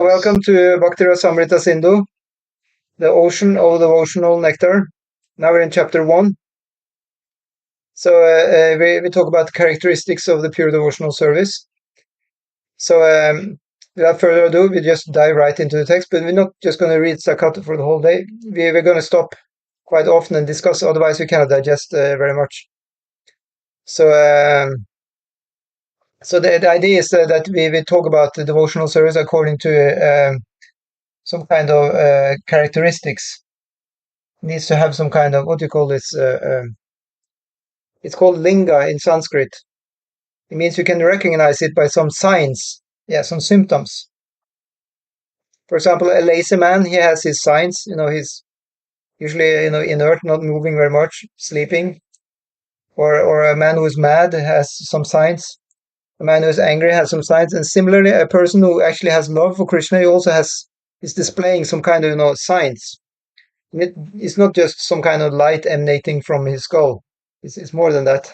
Welcome to Bhakti Rasamrita Sindhu, the ocean of devotional nectar. Now we're in chapter 1. So we talk about the characteristics of the pure devotional service. So without further ado, we just dive right into the text, but we're not just going to read Sakata for the whole day. We're going to stop quite often and discuss, otherwise we cannot digest very much. So the idea is that we talk about the devotional service according to some kind of characteristics. It needs to have some kind of, what do you call this? It's called linga in Sanskrit. It means you can recognize it by some signs, some symptoms. For example, a lazy man, he has his signs. He's usually inert, not moving very much, sleeping. Or a man who is mad has some signs. A man who is angry has some signs. And similarly, a person who actually has love for Krishna, he also is displaying some kind of signs. It's not just some kind of light emanating from his skull. It's more than that.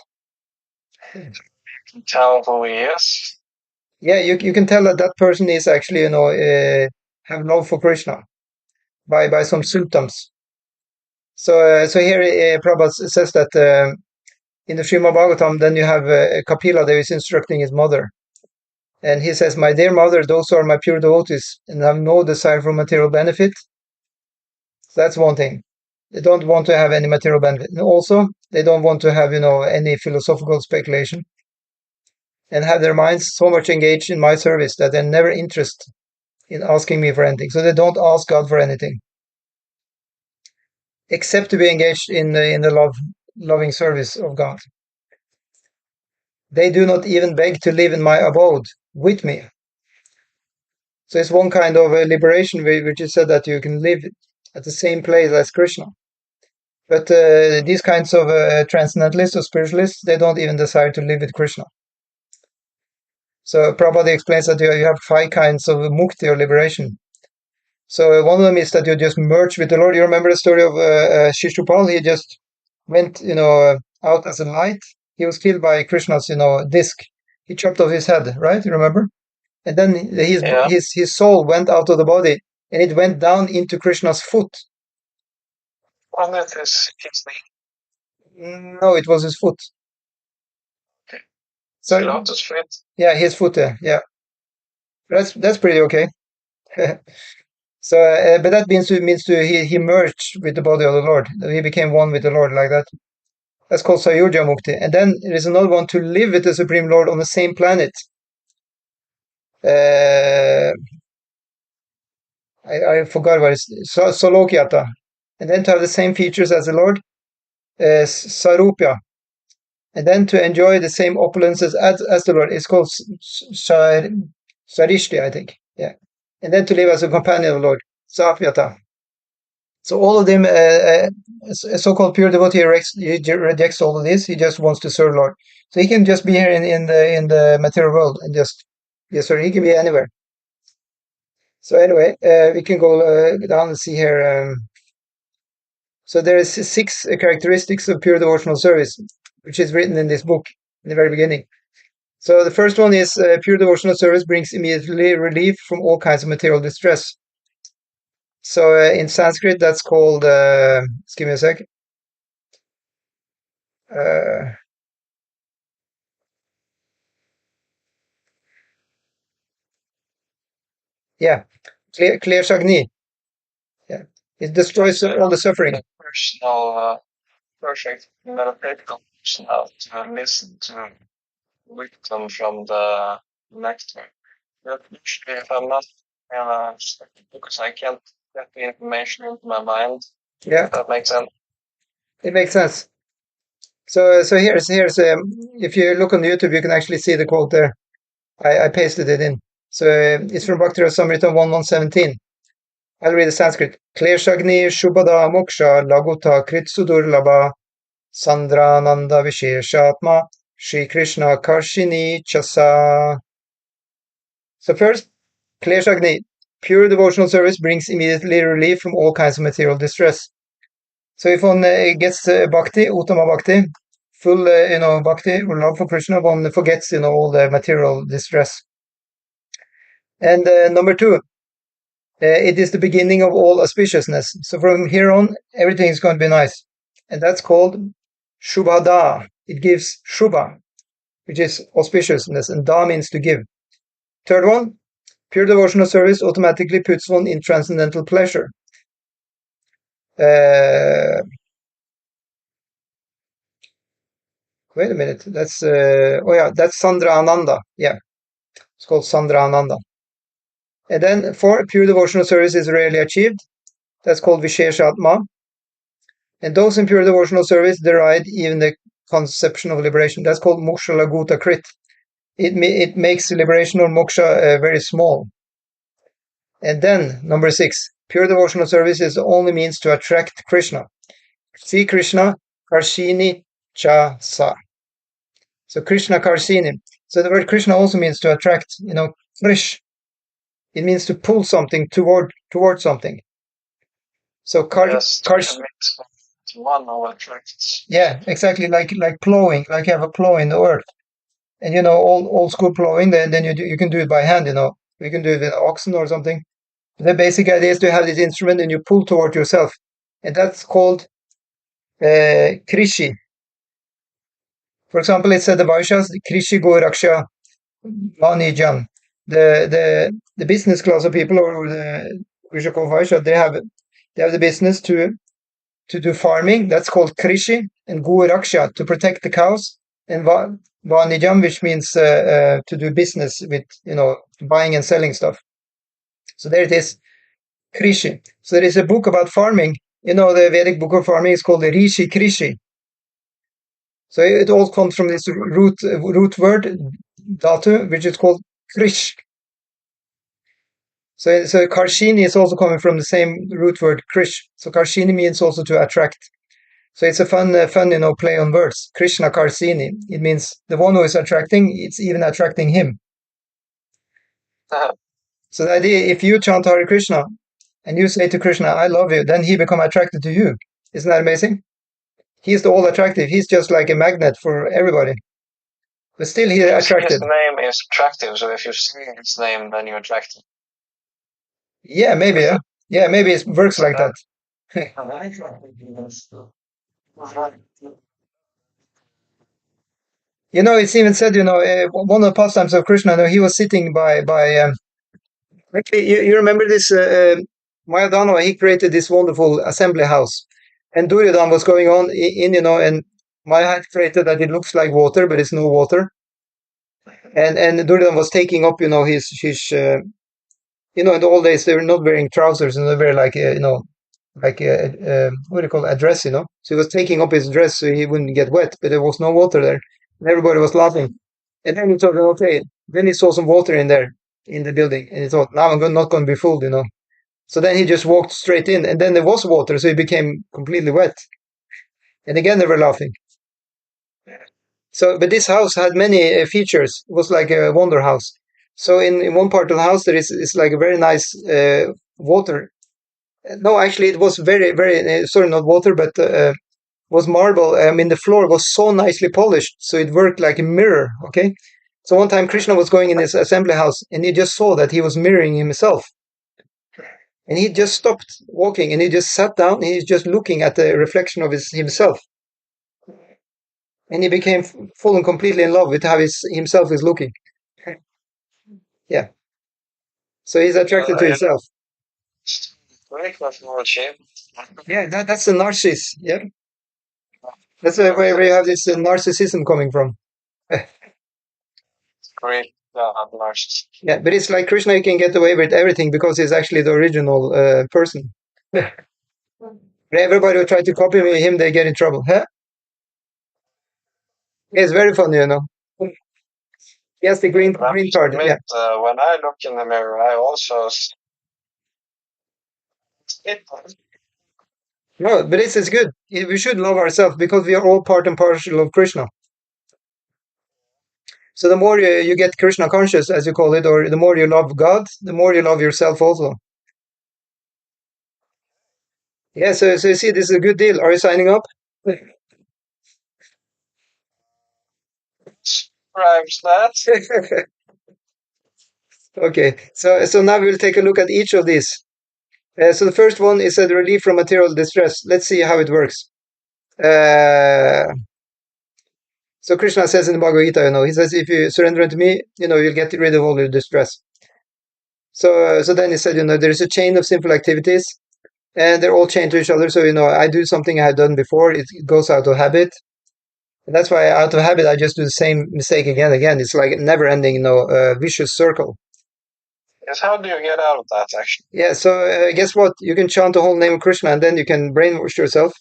Tell who he is. Yeah, you can tell that person is actually have love for Krishna by some symptoms. So here Prabhupada says that in the Srimad Bhagavatam, then you have Kapila that is instructing his mother, and he says, "My dear mother, those are my pure devotees, and have no desire for material benefit." So that's one thing. They don't want to have any material benefit, and also they don't want to have any philosophical speculation, and have their minds so much engaged in my service that they're never interested in asking me for anything. So they don't ask God for anything, except to be engaged in the loving service of God. They do not even beg to live in my abode with me. So it's one kind of liberation, which is said that you can live at the same place as Krishna. But these kinds of transcendentalists or spiritualists, they don't even desire to live with Krishna. So Prabhupada explains that you have 5 kinds of mukti or liberation. So one of them is that you just merge with the Lord. You remember the story of Shishupal? He just went, out as a light. He was killed by Krishna's, disc. He chopped off his head, right? You remember? And then his soul went out of the body, and it went down into Krishna's foot. Wasn't it his knee? No, it was his foot. Okay. So Lotus feet? Yeah, his foot. Yeah. That's pretty okay. So, but that means he merged with the body of the Lord. He became one with the Lord like that. That's called Sayurja Mukti. And then there is another one, to live with the Supreme Lord on the same planet. I forgot what it's Solokyata. And then to have the same features as the Lord, Sarupya. And then to enjoy the same opulences as the Lord. It's called Sarishti, I think. Yeah. And then to live as a companion of the Lord, Sapyata. So all of them, a so-called pure devotee rejects all of this. He just wants to serve Lord. So he can just be here in the material world and just, yes, sir, he can be anywhere. So anyway, we can go down and see here. So there is 6 characteristics of pure devotional service, which is written in this book in the very beginning. So the first one is pure devotional service brings immediately relief from all kinds of material distress. So in Sanskrit, that's called, just give me a sec. Yeah, clear Shagni. Yeah, it destroys all the suffering. Personal, perfect meditation to listen to wisdom from the Nectar. But usually, if I'm not because I can't get the information into my mind. Yeah, that makes sense. It makes sense. So here's if you look on YouTube, you can actually see the quote there. I pasted it in. So it's from Bhakti Rasamrita 1:117. I'll read the Sanskrit. Kleshagni Shubhada Moksha Laguta Kritsudur Laba Sandrananda Visheshatma Shri Krishna Karshini Chasa. So first, Kleshagni, pure devotional service brings immediately relief from all kinds of material distress. So if one gets bhakti, uttama bhakti, full bhakti or love for Krishna, one forgets all the material distress. And number 2, it is the beginning of all auspiciousness. So from here on, everything is going to be nice. And that's called Shubhada. It gives Shubha, which is auspiciousness, and Da means to give. Third one, pure devotional service automatically puts one in transcendental pleasure. Wait a minute. That's that's Sandra Ananda. Yeah, it's called Sandra Ananda. And then four, pure devotional service is rarely achieved. That's called Visheshatma. And those in pure devotional service deride even the conception of liberation. That's called Moksha Laguta Krit. It makes liberation or moksha very small. And then, number 6, pure devotional service is the only means to attract Krishna. See Krishna, Karshini Cha Sa. So Krishna Karshini. So the word Krishna also means to attract, Krish. It means to pull something toward something. So one who attracts. Yeah, exactly, like plowing, like you have a plow in the earth. And old school plowing, then you can do it by hand, You can do it with oxen or something. The basic idea is to have this instrument and you pull toward yourself. And that's called Krishi. For example, it said the Vaishyas, Krishi Go Raksha Vanijan. The business class of people, or the Krishako Vaishya, they have the business to do farming. That's called Krishi. And Go Raksha, to protect the cows. And Vanijam, which means to do business with, buying and selling stuff. So there it is, Krishi. So there is a book about farming. The Vedic book of farming is called the Rishi Krishi. So it all comes from this root word, dhatu, which is called Krish. So Karshini is also coming from the same root word, Krish. So Karshini means also to attract. So it's a fun, play on words. Krishna Karshini. It means the one who is attracting, it's even attracting him. So the idea, if you chant Hare Krishna and you say to Krishna, I love you, then he become attracted to you. Isn't that amazing? He's the all attractive. He's just like a magnet for everybody. But still he's attracted. His name is attractive, so if you sing his name, then you're attracted. Yeah, maybe. Yeah, maybe it works like that. It's even said, one of the pastimes of Krishna, he was sitting by actually, you remember this, Mayadhanava, he created this wonderful assembly house. And Duryodhana was going on in, and Maya had created that it looks like water, but it's no water. And Duryodhana was taking up, his in the old days, they were not wearing trousers, and they were like, what do you call it, a dress, So he was taking up his dress so he wouldn't get wet, but there was no water there. And everybody was laughing. And then he thought, okay, then he saw some water in there, in the building, and he thought, now I'm not going to be fooled, So then he just walked straight in, and then there was water, so he became completely wet. And again, they were laughing. So, but this house had many features. It was like a wonder house. So in one part of the house, there is like a very nice water. No, actually, it was very, very, sorry, not water, but was marble. The floor was so nicely polished, so it worked like a mirror, okay? So one time Krishna was going in his assembly house, and he just saw that he was mirroring himself. And he just stopped walking, and he just sat down, and he's just looking at the reflection of himself. And he became full and completely in love with how himself is looking. Yeah. So he's attracted to himself. Yeah, that's the narcissist. Yeah. That's where you have this narcissism coming from. Great narcissist. Yeah, but it's like Krishna, he can get away with everything because he's actually the original person. Everybody who try to copy him, they get in trouble. Huh? It's very funny, Yes, the green card. Yeah. When I look in the mirror, I also. No, but it's good. We should love ourselves because we are all part and parcel of Krishna. So the more you get Krishna conscious, as you call it, or the more you love God, the more you love yourself also. Yeah, so you see, this is a good deal. Are you signing up? Okay, so now we'll take a look at each of these. So the first one is a relief from material distress. Let's see how it works. So Krishna says in the Bhagavad Gita, he says, if you surrender unto me, you'll get rid of all your distress. So then he said, there is a chain of simple activities, and they're all chained to each other. So, I do something I had done before, it goes out of habit. And that's why out of habit, I just do the same mistake again and again. It's like a never ending, vicious circle. Yes, how do you get out of that, actually? Yeah, so guess what? You can chant the whole name of Krishna, and then you can brainwash yourself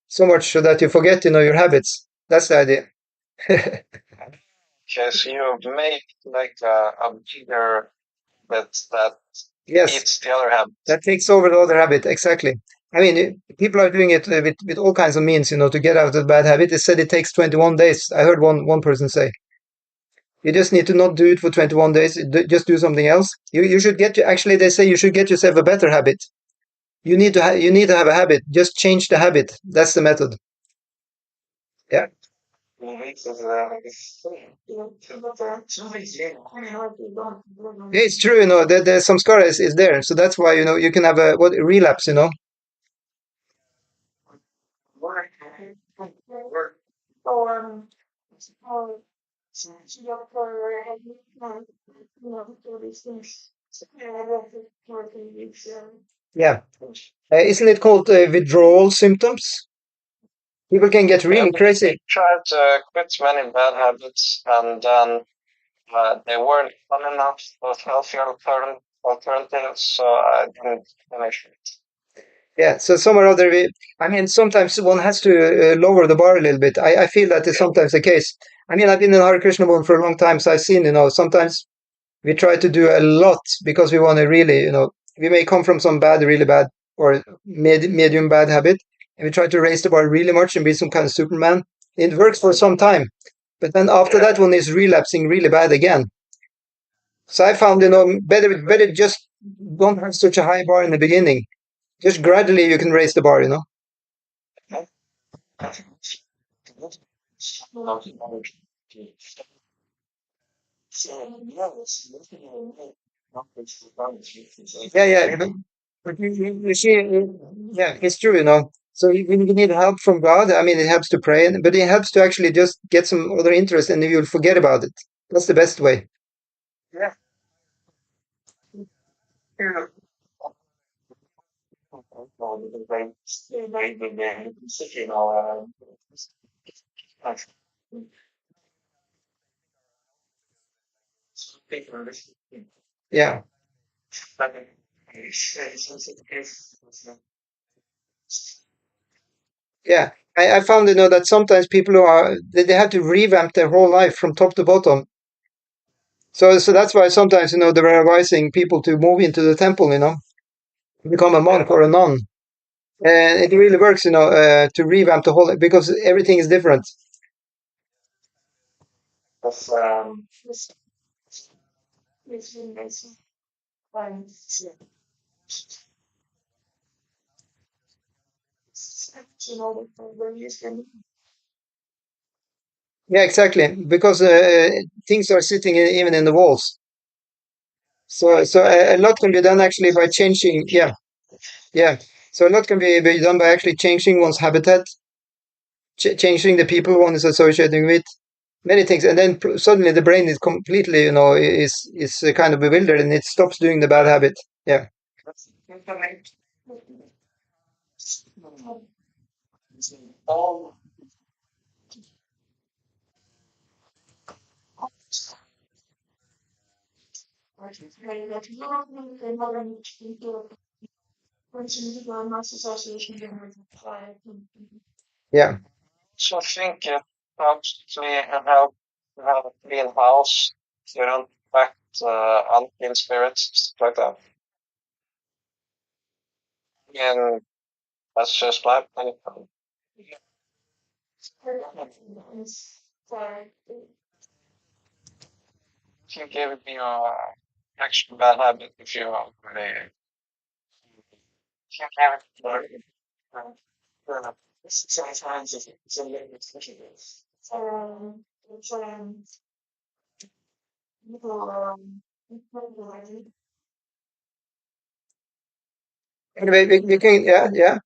so much so that you forget, your habits. That's the idea. Okay, so you make like a bigger habit that Yes, eats the other habit. that takes over the other habit. Exactly. I mean, people are doing it with all kinds of means, to get out of the bad habit. They said it takes 21 days. I heard one person say. You just need to not do it for 21 days. Just do something else. You should actually, they say you should get yourself a better habit. You need to have a habit. Just change the habit. That's the method. Yeah. Yeah, it's true, the samskara is there. So that's why, you can have a relapse. Yeah. Isn't it called withdrawal symptoms? People can get really crazy. Tried to quit many bad habits, and then they weren't fun enough with healthier alternatives, so I didn't finish it. Yeah, so some or other, I mean, sometimes one has to lower the bar a little bit. I feel that is sometimes the case. I mean, I've been in Hare Krishna movement for a long time, so I've seen, sometimes we try to do a lot because we want to really, we may come from some bad, really bad, or medium bad habit, and we try to raise the bar really much and be some kind of Superman. It works for some time, but then after that one is relapsing really bad again. So I found, better just don't have such a high bar in the beginning. Just gradually you can raise the bar. Yeah, yeah. But you see, yeah, it's true. So you need help from God. I mean, it helps to pray, but it helps to actually just get some other interest, and you'll forget about it. That's the best way. Yeah. Yeah. Yeah. I found, that sometimes people who they have to revamp their whole life from top to bottom. So that's why sometimes, they're advising people to move into the temple, become a monk or a nun. And it really works, to revamp the whole, because everything is different. Yeah, exactly. Because things are sitting even in the walls. So a lot can be done actually by changing. Yeah, yeah. So a lot can be done by actually changing one's habitat, changing the people one is associating with, many things, and then suddenly the brain is completely, is kind of bewildered, and it stops doing the bad habit. Yeah. Yeah. So I think it helps to help to have a clean house, so you don't attract unclean spirits, stuff like that. And that's just my opinion. If you give me a extra bad habit, if you really, if you give it Anyway, we can, yeah. Yeah,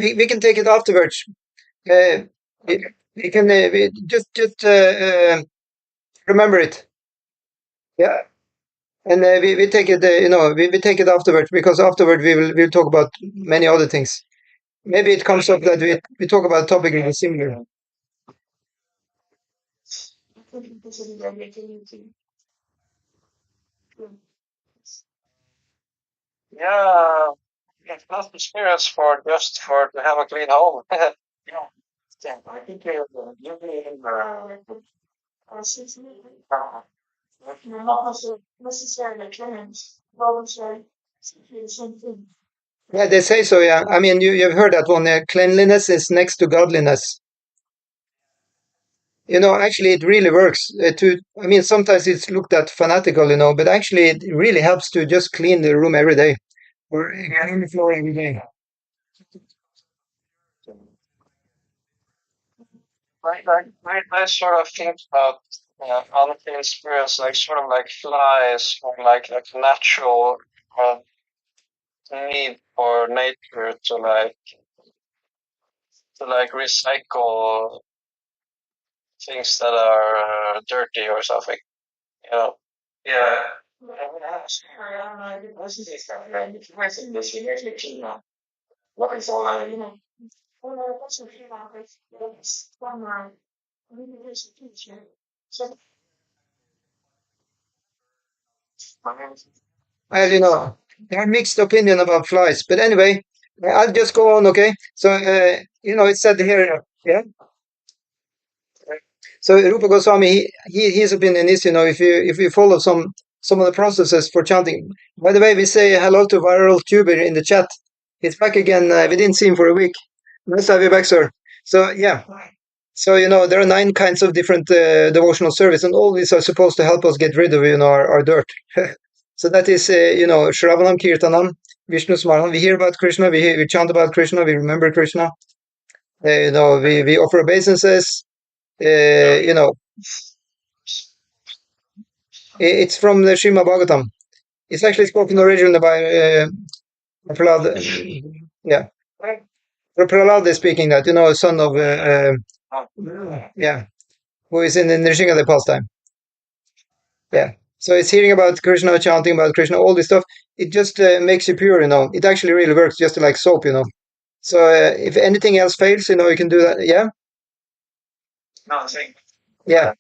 we can take it afterwards. Uh, we can remember it. Yeah, and we take it. We take it afterwards because afterward we'll talk about many other things. Maybe it comes up that we talk about a topic that is similar. Yeah, it's not experience for just for to have a clean home. Yeah. Yeah, I think you not necessarily cleanse, voluntary, the same thing. Yeah, they say so. Yeah, I mean you've heard that one. Cleanliness is next to godliness. Actually, it really works. I mean, sometimes it's looked at fanatical, but actually, it really helps to just clean the room every day or clean the floor every day. I sort of think about unclean spirits like sort of like flies or like natural uh, need for nature to like recycle things that are dirty or something, you know. Yeah. What is all I, Well, there are mixed opinion about flies, but anyway, I'll just go on. Okay, so it said here, yeah. So Rupa Goswami, his opinion is, if you follow some of the processes for chanting. By the way, we say hello to Viral Tuber in the chat. He's back again. We didn't see him for a week. Nice to have you back, sir. So yeah, so there are 9 kinds of different devotional service, and all these are supposed to help us get rid of our dirt. So that is Shravanam Kirtanam, Vishnu Smaranam. We hear about Krishna, we chant about Krishna, we remember Krishna. We offer obeisances. You know, it's from the Srimad Bhagavatam. It's actually spoken originally by Prahlad. Yeah, Prahlad is speaking that, son of yeah, who is in the Nrsimha pastime. Yeah. So it's hearing about Krishna, chanting about Krishna, all this stuff. It just makes you pure. It actually really works, just like soap. So if anything else fails, you can do that. Yeah. Yeah.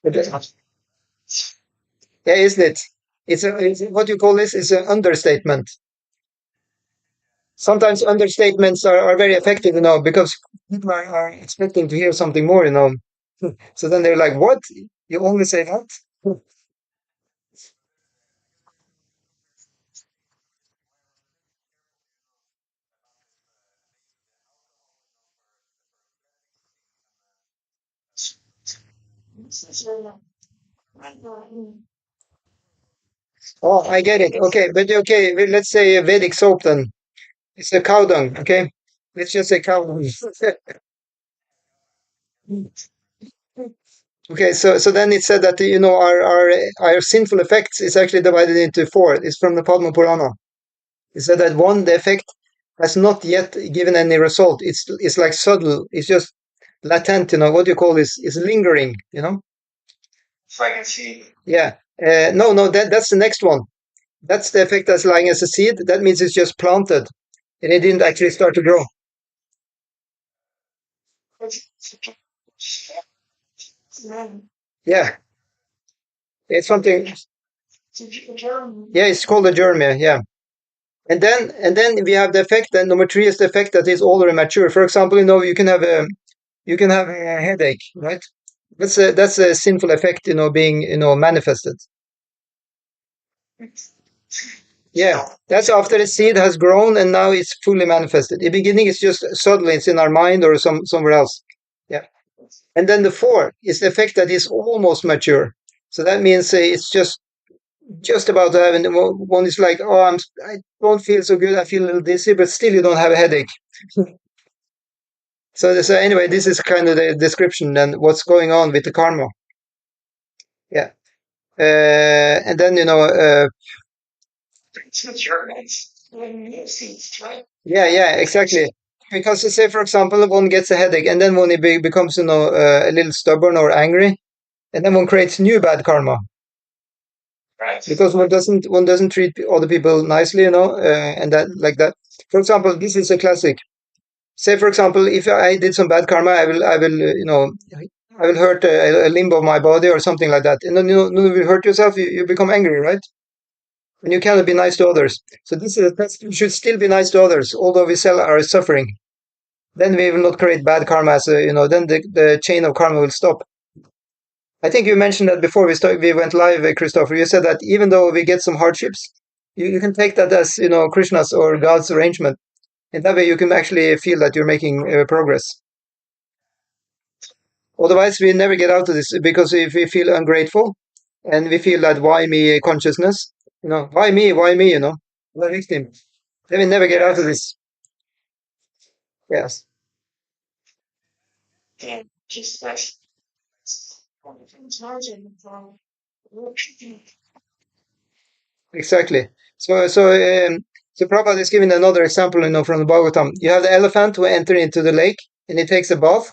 But, yeah, isn't it? It's what you call this is an understatement. Sometimes understatements are very effective, because people are expecting to hear something more. So then they're like, "What? You only say that?" Oh, I get it. Okay, but okay, let's say Vedic soap then. It's a cow dung. Okay, let's just say cow dung. Okay, so then it said that our sinful effects is actually divided into 4. It's from the Padma Purana. It said that one, the effect has not yet given any result. It's like subtle. It's just latent. What you call this is lingering. Pregnancy. Yeah. No, that's the next one. That's the effect that's lying as a seed. That means it's just planted, and it didn't actually start to grow. Yeah, it's something. Yeah, it's called a germ. Yeah. And then we have the effect. And number 3 is the effect that is older and mature. For example, you can have a headache, right? That's a sinful effect, being manifested. Yeah, that's after the seed has grown and now it's fully manifested. In the beginning, it's just suddenly it's in our mind or somewhere else. Yeah, and then the 4 is the effect that is almost mature. So that means it's just about to have, and one is like, oh, I don't feel so good. I feel a little dizzy, but still you don't have a headache. So anyway, this is kind of the description and what's going on with the karma. Yeah. And then, yeah, exactly. Because say, for example, one gets a headache and then one becomes, a little stubborn or angry, and then one creates new bad karma because one doesn't treat other people nicely, and that like that. For example, this is a classic. Say, for example, if I did some bad karma, I will hurt a limb of my body or something like that, and then you hurt yourself, you become angry, right? And you cannot be nice to others. So this is we should still be nice to others, although we sell our suffering. Then we will not create bad karma. So then the chain of karma will stop. I think you mentioned that before we went live, Christopher. You said that even though we get some hardships, you can take that as Krishna's or God's arrangement. In that way, you can actually feel that you're making progress. Otherwise, we never get out of this because if we feel ungrateful and we feel that why me consciousness, why me, the victim, then we never get out of this. Yes. Exactly. So Prabhupada is giving another example, from the Bhagavatam. You have the elephant who enter into the lake and he takes a bath,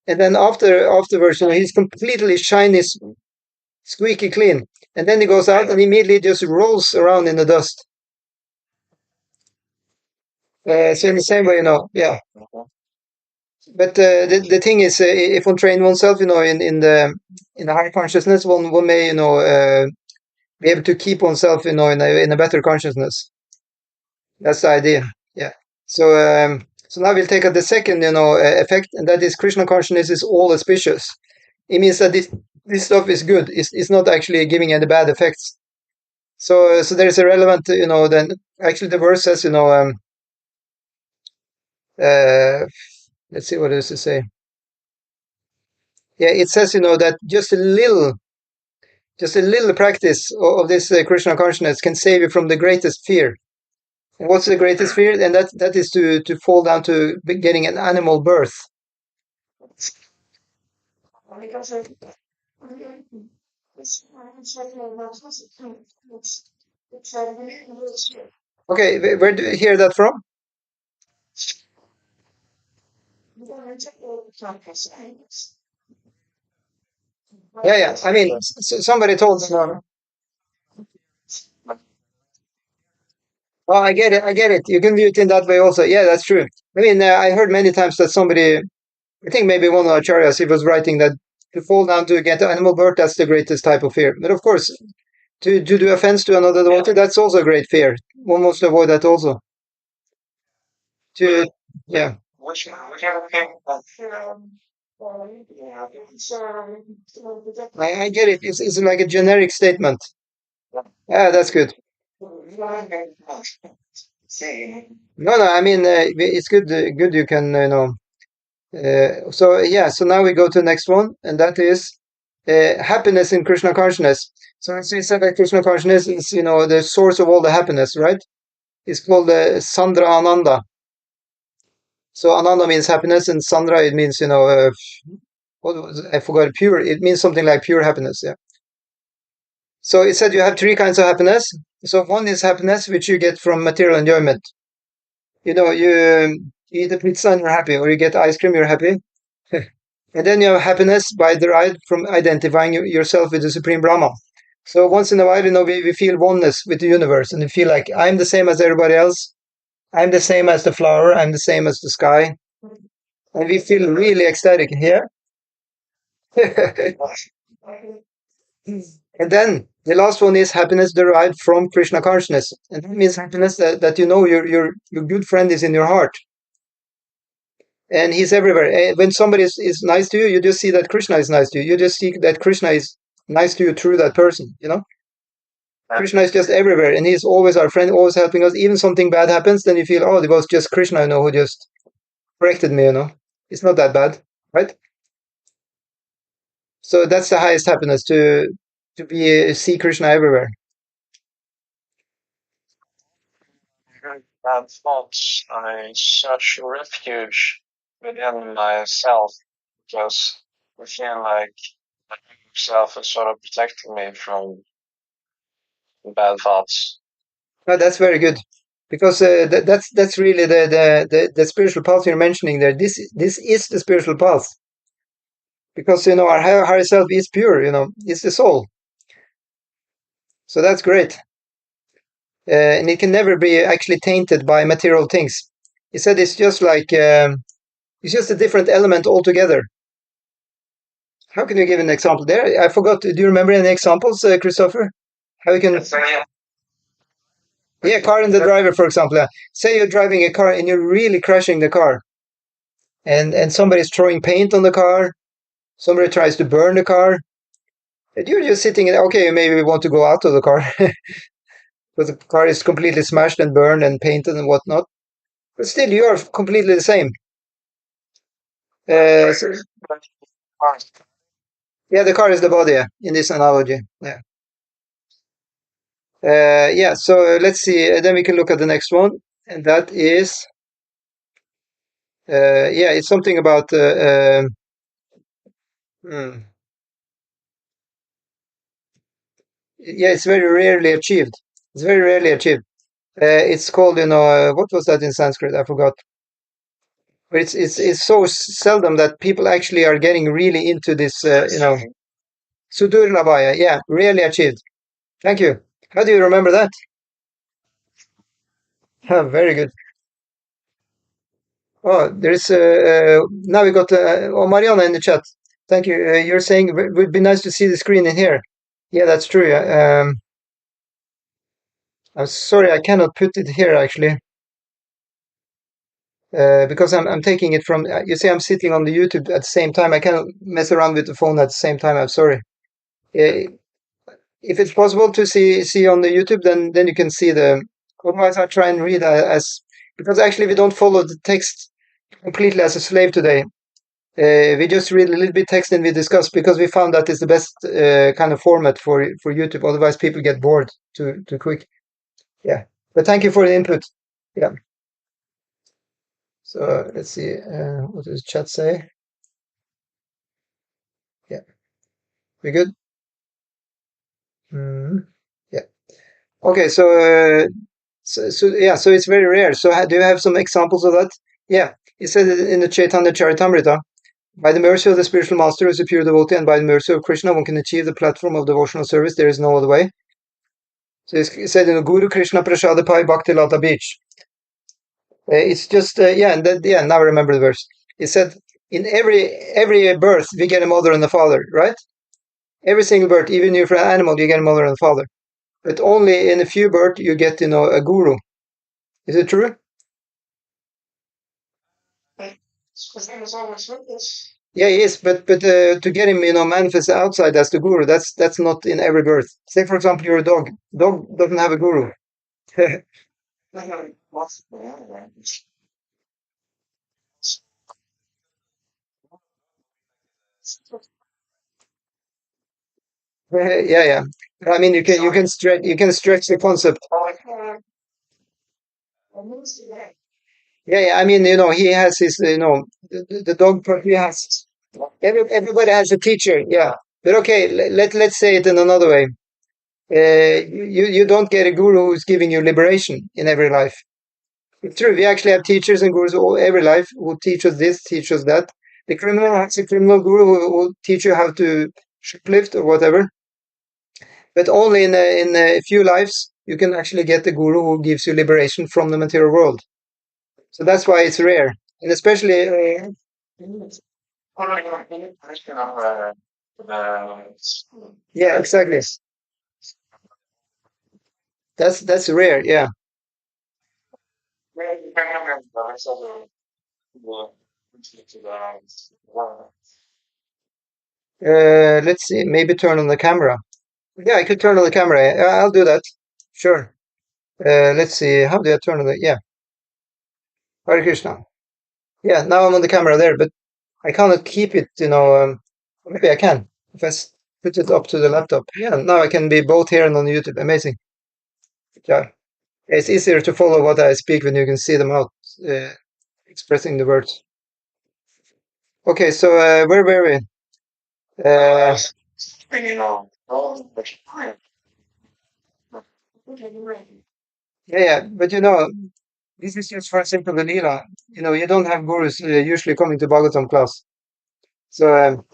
and then afterwards, he's completely shiny, squeaky clean, and then he goes out and immediately just rolls around in the dust. So in the same way, yeah. But the thing is, if one train oneself, in the higher consciousness, one may, be able to keep oneself, in a better consciousness. That's the idea. Yeah. So now we'll take the second, effect, and that is Krishna consciousness is all auspicious. It means that this stuff is good. It's not actually giving any bad effects. So there is a relevant, then actually the verse says, uh, let's see what it is to say. Yeah, it says, that just a little practice of this Krishna consciousness can save you from the greatest fear. And what's the greatest fear? And that is to fall down to getting an animal birth. Okay, where do you hear that from? Yeah. I mean, somebody told me. Oh, I get it. I get it. You can view it in that way also. Yeah, that's true. I mean, I heard many times that somebody, I think maybe one of the acharyas, he was writing that to fall down to get animal birth, that's the greatest type of fear. But of course, to do offense to another devotee, that's also a great fear. One must avoid that also. To, yeah. I get it. It's like a generic statement. Yeah, that's good. No, I mean, it's good. Good, you can, so yeah, so now we go to the next one, and that is happiness in Krishna consciousness. So we said that Krishna consciousness is, the source of all the happiness, right? It's called Sandra Ananda. So Ananda means happiness, and Sandra it means, I forgot, pure. It means something like pure happiness. Yeah. So it said you have three kinds of happiness. So one is happiness which you get from material enjoyment. You eat a pizza and you're happy, or you get ice cream, you're happy. And then you have happiness by derived from identifying yourself with the Supreme Brahma. So once in a while, we feel oneness with the universe, and we feel like I'm the same as everybody else. I'm the same as the flower. I'm the same as the sky. And we feel really ecstatic here. And then the last one is happiness derived from Krishna consciousness. And that means happiness that your good friend is in your heart. And he's everywhere. When somebody is nice to you, you just see that Krishna is nice to you. You just see that Krishna is nice to you through that person. Krishna is just everywhere, and he's always our friend, always helping us. Even something bad happens, then you feel, oh, it was just Krishna, who just corrected me. It's not that bad, right? So that's the highest happiness, to be see Krishna everywhere. Bad thoughts, I search refuge within myself because I feel like itself is sort of protecting me from bad thoughts. Oh, that's very good, because that's really the spiritual path you're mentioning there. This is the spiritual path, because our higher self is pure. It's the soul. So that's great, and it can never be actually tainted by material things. He said it's just like it's just a different element altogether. How can you give an example there? I forgot. Do you remember any examples, Christopher? How you can? Yeah, car and the driver, for example. Say you're driving a car and you're really crashing the car, and somebody's throwing paint on the car. Somebody tries to burn the car. And you're just sitting there. Okay, maybe we want to go out of the car because the car is completely smashed and burned and painted and whatnot. But still, you are completely the same. So, yeah, the car is the body in this analogy. Yeah. Yeah. So let's see. Then we can look at the next one, and that is yeah, it's something about hmm, yeah, it's very rarely achieved. It's very rarely achieved. It's called, what was that in Sanskrit? I forgot. But it's so seldom that people actually are getting really into this. Sudurlabhaya. Yeah, rarely achieved. Thank you. How do you remember that? Very good. Oh, there's now we got Mariana in the chat. Thank you. You're saying it would be nice to see the screen in here. Yeah, that's true. I'm sorry, I cannot put it here actually, because I'm taking it from. You see, I'm sitting on the YouTube at the same time. I cannot mess around with the phone at the same time. I'm sorry. Uh, if it's possible to see on the YouTube, then you can see the. Otherwise, I try and read as because actually we don't follow the text completely as a slave today. We just read a little bit text and we discuss because we found that is the best kind of format for YouTube. Otherwise, people get bored too quick. Yeah, but thank you for the input. Yeah. So let's see. What does chat say? Yeah, we good? Yeah. Okay. So yeah. So it's very rare. So do you have some examples of that? Yeah. It said in the Chaitanya Charitamrita. By the mercy of the spiritual master as a pure devotee, and by the mercy of Krishna, one can achieve the platform of devotional service. There is no other way. So it said in Guru Krishna Prasada Pai Bhakti Lata Beach. It's just yeah, and yeah. Now I remember the verse. It said in every birth we get a mother and a father, right? Every single birth, even if you're an animal, you get a mother and a father. But only in a few births you get a guru. Is it true? Yeah, he is. But to get him manifest outside as the guru, that's not in every birth. Say for example you're a dog. Dog doesn't have a guru. Yeah, yeah. I mean, you can stretch the concept. Yeah, yeah. I mean, he has his, the dog. He has everybody has a teacher. Yeah, but okay. Let's say it in another way. You don't get a guru who's giving you liberation in every life. It's true. We actually have teachers and gurus every life who teach us this, teach us that. The criminal has a criminal guru who will teach you how to shoplift or whatever. But only in a few lives you can actually get the guru who gives you liberation from the material world. So that's why it's rare, and especially yeah, exactly. That's rare. Yeah. Let's see. Maybe turn on the camera. Yeah, I could turn on the camera. I'll do that. Sure. Let's see. How do I turn on the? Yeah. Hare Krishna. Yeah. Now I'm on the camera there, but I cannot keep it. Maybe I can if I put it up to the laptop. Yeah. Now I can be both here and on YouTube. Amazing. Yeah. It's easier to follow what I speak when you can see them out expressing the words. Okay. So where were we? Yeah, but this is just for simple Leela. You don't have gurus usually coming to Bhagavatam class. So,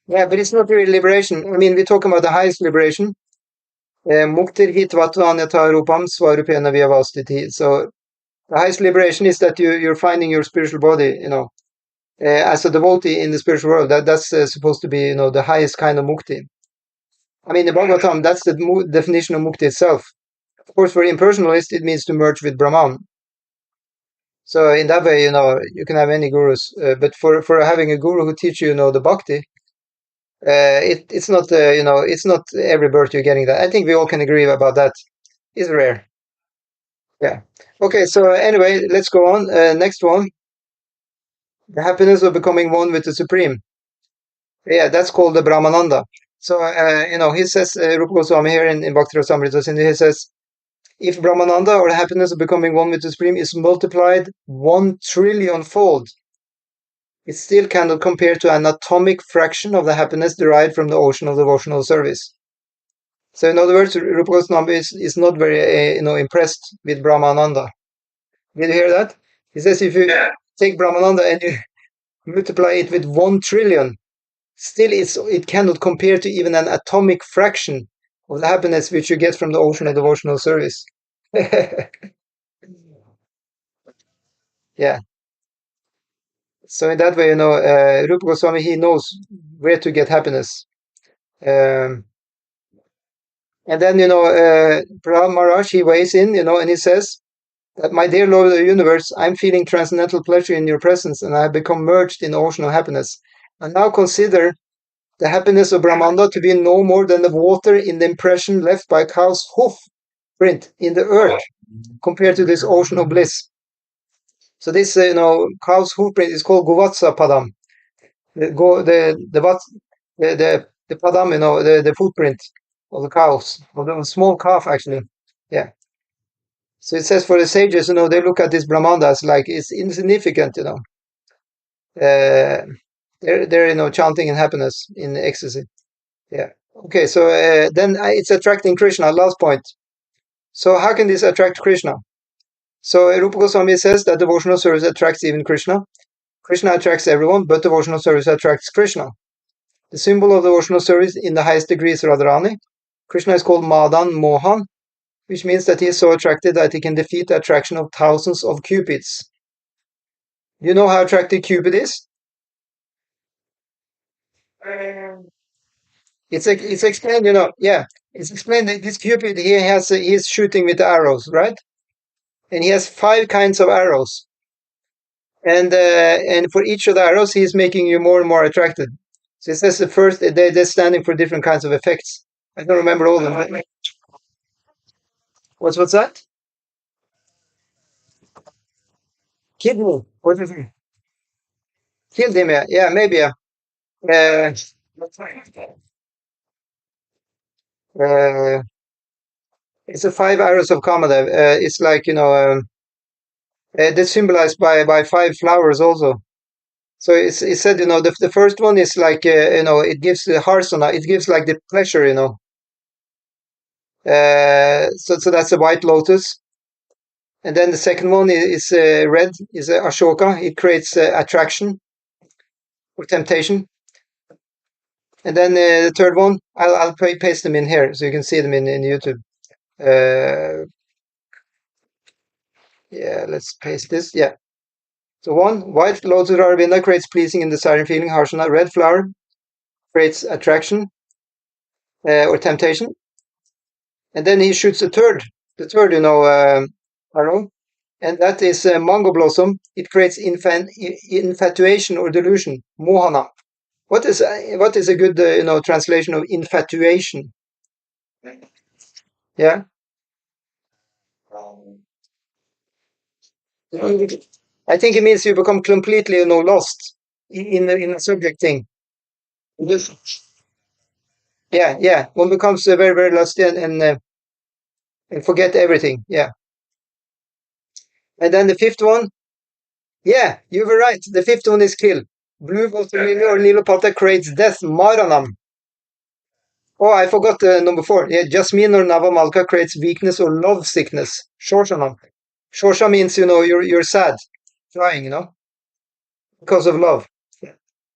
yeah, but it's not really liberation. I mean, we're talking about the highest liberation. Muktir hit vatanyata rupam svarupena vyavastiti. So, the highest liberation is that you're finding your spiritual body, as a devotee in the spiritual world. That's supposed to be, the highest kind of mukti. I mean, the Bhagavatam, that's the definition of mukti itself. Of course, for impersonalists, it means to merge with Brahman. So in that way, you can have any gurus. But for having a guru who teach you, the bhakti, it's not, it's not every birth you're getting that. I think we all can agree about that. It's rare. Yeah. Okay. So anyway, let's go on. Next one, the happiness of becoming one with the Supreme. Yeah, that's called the Brahmananda. So he says, Rupa Goswami here in Bhakti Rasamrita Sindhu, he says, if Brahmananda, or happiness of becoming one with the Supreme, is multiplied 1 trillion-fold, it still cannot compare to an atomic fraction of the happiness derived from the ocean of devotional service. So, in other words, Rupa Goswami is not very, impressed with Brahmananda. Did you hear that? He says if you take Brahmananda and you multiply it with 1 trillion, still it cannot compare to even an atomic fraction of the happiness which you get from the ocean of devotional service. Yeah. So in that way, Rupa Goswami, he knows where to get happiness. And then, Prahlad Maharaj, he weighs in, and he says that, my dear Lord of the universe, I'm feeling transcendental pleasure in your presence, and I have become merged in the ocean of happiness. And now consider the happiness of Brahmanda to be no more than the water in the impression left by a cow's hoof print in the earth compared to this ocean of bliss. So this, cow's hoof print is called Govatsa Padam. The padam, the footprint of the cows, of the small calf, actually. Yeah. So it says for the sages, they look at this Brahmanda as like it's insignificant, they're chanting in happiness, in ecstasy. Yeah. Okay. So then it's attracting Krishna. Last point. So how can this attract Krishna? So Rupa Goswami says that devotional service attracts even Krishna. Krishna attracts everyone, but devotional service attracts Krishna. The symbol of devotional service in the highest degree is Radharani. Krishna is called Madan Mohan, which means that he is so attracted that he can defeat the attraction of thousands of cupids. Do you know how attractive Cupid is? It's explained, yeah. It's explained that this Cupid, he's shooting with arrows, right? And he has 5 kinds of arrows. And for each of the arrows, he's making you more and more attracted. So it says the first, they're standing for different kinds of effects. I don't remember all of them. What's that? Kidney. What is it? Killed him, yeah. Yeah, maybe, yeah. Uh, uh, it's the 5 arrows of Kamadev. It's like, that's symbolized by 5 flowers also. So it said, the first one is like, it gives the harsana, it gives like the pleasure, so that's a white lotus. And then the second one is red, is Ashoka. It creates attraction or temptation. And then the third one, I'll paste them in here so you can see them in YouTube. Yeah, let's paste this. Yeah. So one, white lotus Aravinda creates pleasing and desiring feeling. Harshana, red flower creates attraction or temptation. And then he shoots the third, arrow. And that is mango blossom. It creates infatuation or delusion, mohana. What is a good translation of infatuation? Yeah, I think it means you become completely lost in a subject thing. Yes. Yeah, yeah. One becomes very very lost, and and forget everything. Yeah. And then the fifth one, yeah, you were right. The fifth one is kill. Blue water lily or nilopata creates death. Maranam. Oh, I forgot number 4. Yeah, Jasmine or Navamalka creates weakness or love sickness. Shorshanam. Shorsha means, you're sad, crying, because of love. Yeah.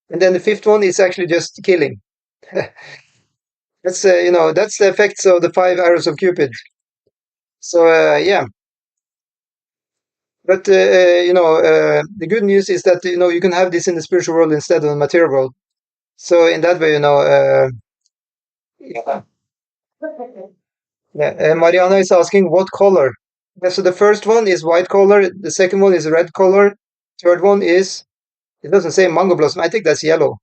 And then the fifth one is actually just killing. That's the effects of the 5 arrows of Cupid. So, yeah. But, the good news is that, you can have this in the spiritual world instead of the material world. So in that way, yeah. Yeah. Mariana is asking what color. Yeah, so the first one is white color. The second one is red color. Third one is, it doesn't say mango blossom. I think that's yellow.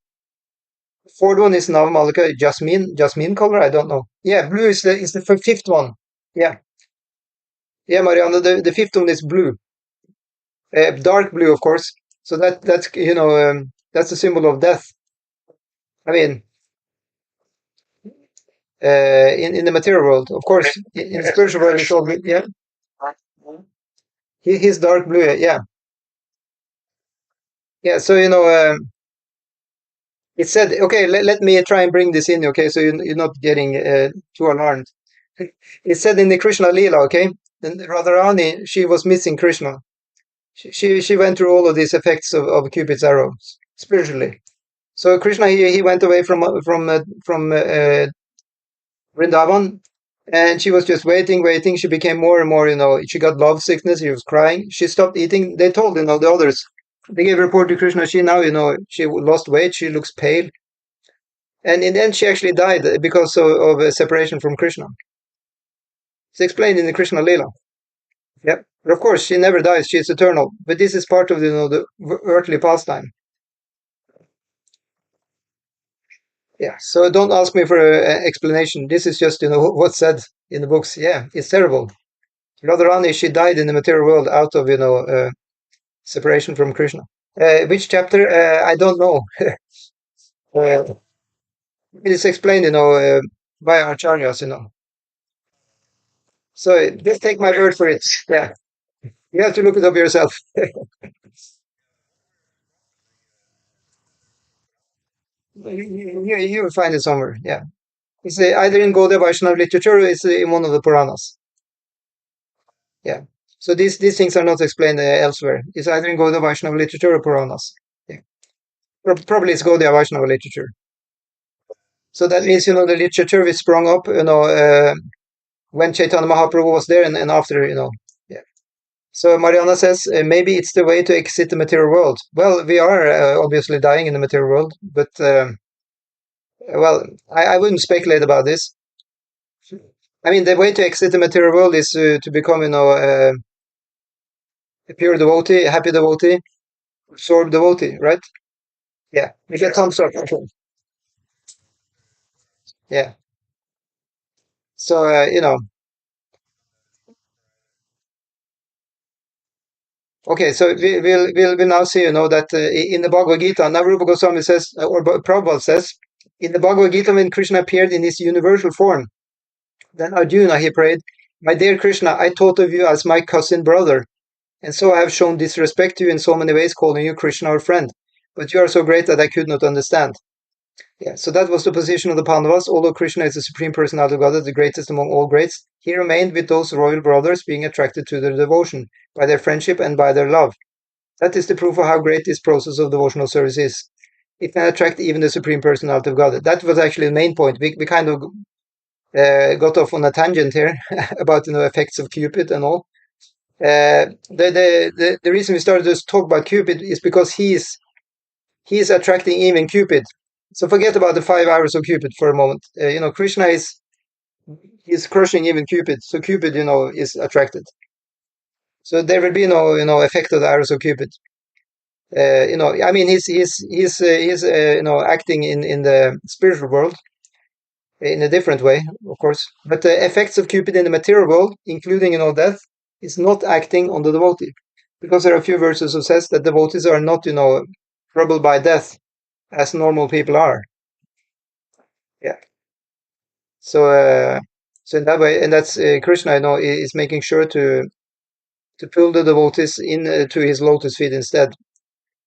Fourth one is Navamalika, jasmine color. I don't know. Yeah, blue is the fifth one. Yeah, yeah, Mariana. The fifth one is blue, dark blue, of course. So that's the symbol of death. I mean, in the material world, of course. In the spiritual world, it's all blue. Yeah, he's dark blue. Yeah, yeah. So it said, okay, let me try and bring this in, okay, so you're not getting too alarmed. It said in the Krishna Lila, okay, and Radharani, she was missing Krishna. She went through all of these effects of Cupid's arrows spiritually. So Krishna, he went away from Vrindavan, and she was just waiting. She became more and more, she got love sickness. She was crying. She stopped eating. They told, the others. They gave a report to Krishna. She now, she lost weight. She looks pale. And in the end, she actually died because of a separation from Krishna. It's explained in the Krishna Lila. Yep. But of course, she never dies. She is eternal. But this is part of the earthly pastime. Yeah. So don't ask me for an explanation. This is just what's said in the books. Yeah, it's terrible. Radharani, she died in the material world out of separation from Krishna. Which chapter? I don't know. uh, it is explained, by acharyas. So just take my word for it. Yeah. You have to look it up yourself. You will find it somewhere. Yeah, it's either in Gaudiya Vaishnava literature or it's in one of the Puranas. Yeah. So these things are not explained elsewhere. It's either in Gaudiya Vaishnava literature or Puranas. Yeah. Probably it's Gaudiya Vaishnava literature. So that means the literature is sprung up when Chaitanya Mahaprabhu was there and after. Yeah. So Mariana says maybe it's the way to exit the material world. Well, we are obviously dying in the material world, but well, I wouldn't speculate about this. I mean, the way to exit the material world is to become, a pure devotee, a happy devotee, absorbed devotee, right? Yeah, we get thumbs up. Okay. Yeah. So, okay. So we'll now see, that in the Bhagavad Gita, now Rupa Goswami says, or Prabhupada says, in the Bhagavad Gita, when Krishna appeared in his universal form, then Arjuna, he prayed, "My dear Krishna, I thought of you as my cousin brother. And so I have shown disrespect to you in so many ways, calling you Krishna our friend. But you are so great that I could not understand." Yeah, so that was the position of the Pandavas. Although Krishna is the supreme personality of God, the greatest among all greats, he remained with those royal brothers, being attracted to their devotion by their friendship and by their love. That is the proof of how great this process of devotional service is. It can attract even the supreme personality of God. That was actually the main point. We kind of got off on a tangent here about effects of Cupid and all. The reason we started to talk about Cupid is because he's attracting even Cupid. So forget about the 5 hours of Cupid for a moment. Krishna is crushing even Cupid. So Cupid, is attracted. So there will be no effect of the arrows of Cupid. I mean, he's acting in the spiritual world in a different way, of course. But the effects of Cupid in the material world, including death, is not acting on the devotee, because there are a few verses that says that devotees are not troubled by death as normal people are. Yeah. So So in that way, and that's Krishna, is making sure to pull the devotees in to his lotus feet instead,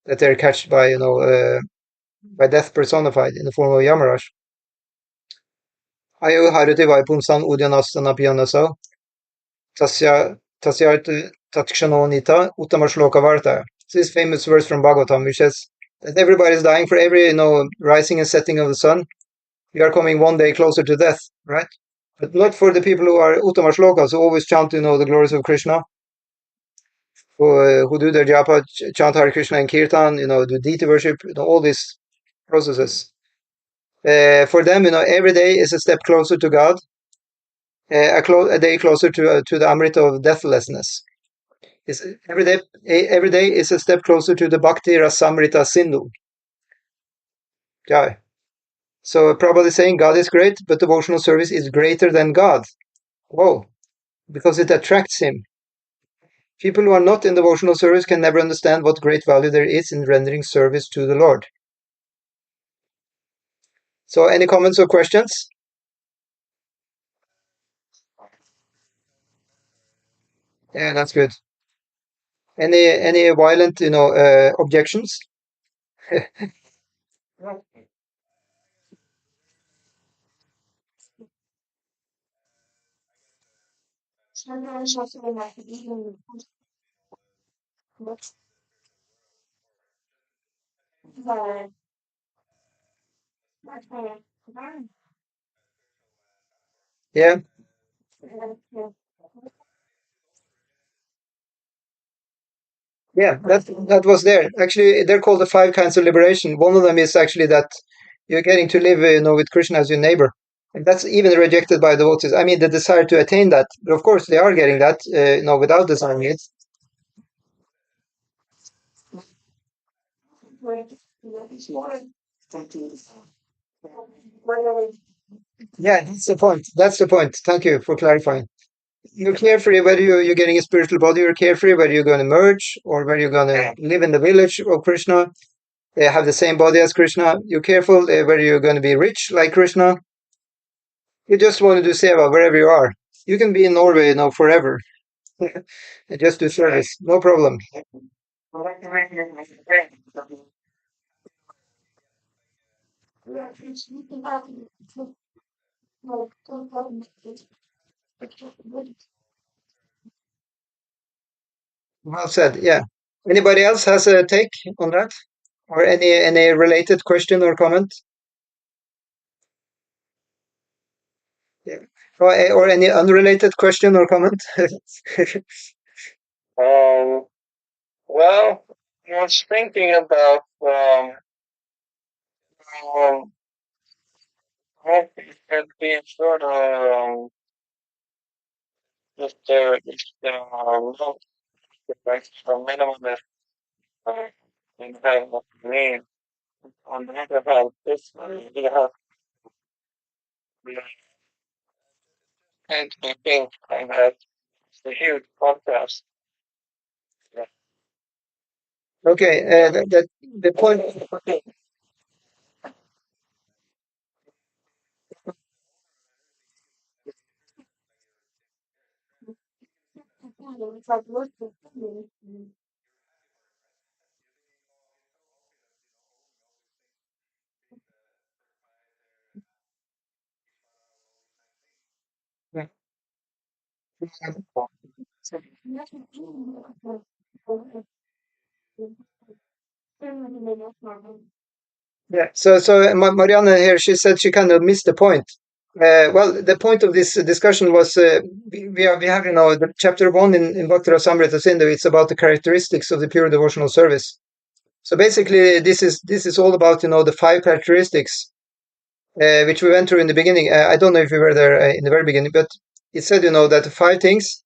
that they're catched by by death personified in the form of Yamaraj. Ayo harati vaipumsan udyanastana piyanasa tasya tasyart tatshanonita uttama shloka varta. This famous verse from Bhagavatam, which says that everybody is dying. For every rising and setting of the sun, we are coming one day closer to death, right? But not for the people who are uttama shlokas, who always chant the glories of Krishna, who do their japa, chant Hare Krishna and kirtan, do deity worship, all these processes. For them, every day is a step closer to God, a day closer to the Amrita of deathlessness. Every day is a step closer to the Bhakti Rasamrita Sindhu. Yeah. So Prabhupada is saying God is great, but devotional service is greater than God. Whoa, because it attracts him. People who are not in devotional service can never understand what great value there is in rendering service to the Lord. So any comments or questions? Yeah, that's good. Any violent, objections? Yeah. Yeah, that was there. Actually, they're called the five kinds of liberation. One of them is actually that you're getting to live, with Krishna as your neighbor. And that's even rejected by devotees. I mean, the desire to attain that. But of course, they are getting that, without desiring it. Yeah, that's the point. That's the point. Thank you for clarifying. You're carefree whether you're getting a spiritual body, you're carefree whether you're going to merge or whether you're going to live in the village of Krishna, have the same body as Krishna. You're careful whether you're going to be rich like Krishna. You just want to do seva wherever you are. You can be in Norway, forever, and just do service, no problem. Well said. Yeah. Anybody else has a take on that, or any related question or comment? Yeah. Or any unrelated question or comment? Um, well, I was thinking about um, how it could be sort of if there are no effects from minimalist in kind of need. On the other hand, this you have the and I think and that's a huge contrast. Yeah. Okay, the point. Yeah. So Marianne here, she said she kind of missed the point. Well, the point of this discussion was we have the chapter 1 in Bhakti Rasamrita Sindhu. It's about the characteristics of the pure devotional service. So basically, this is all about the five characteristics which we went through in the beginning. I don't know if we were there in the very beginning, but it said that the five things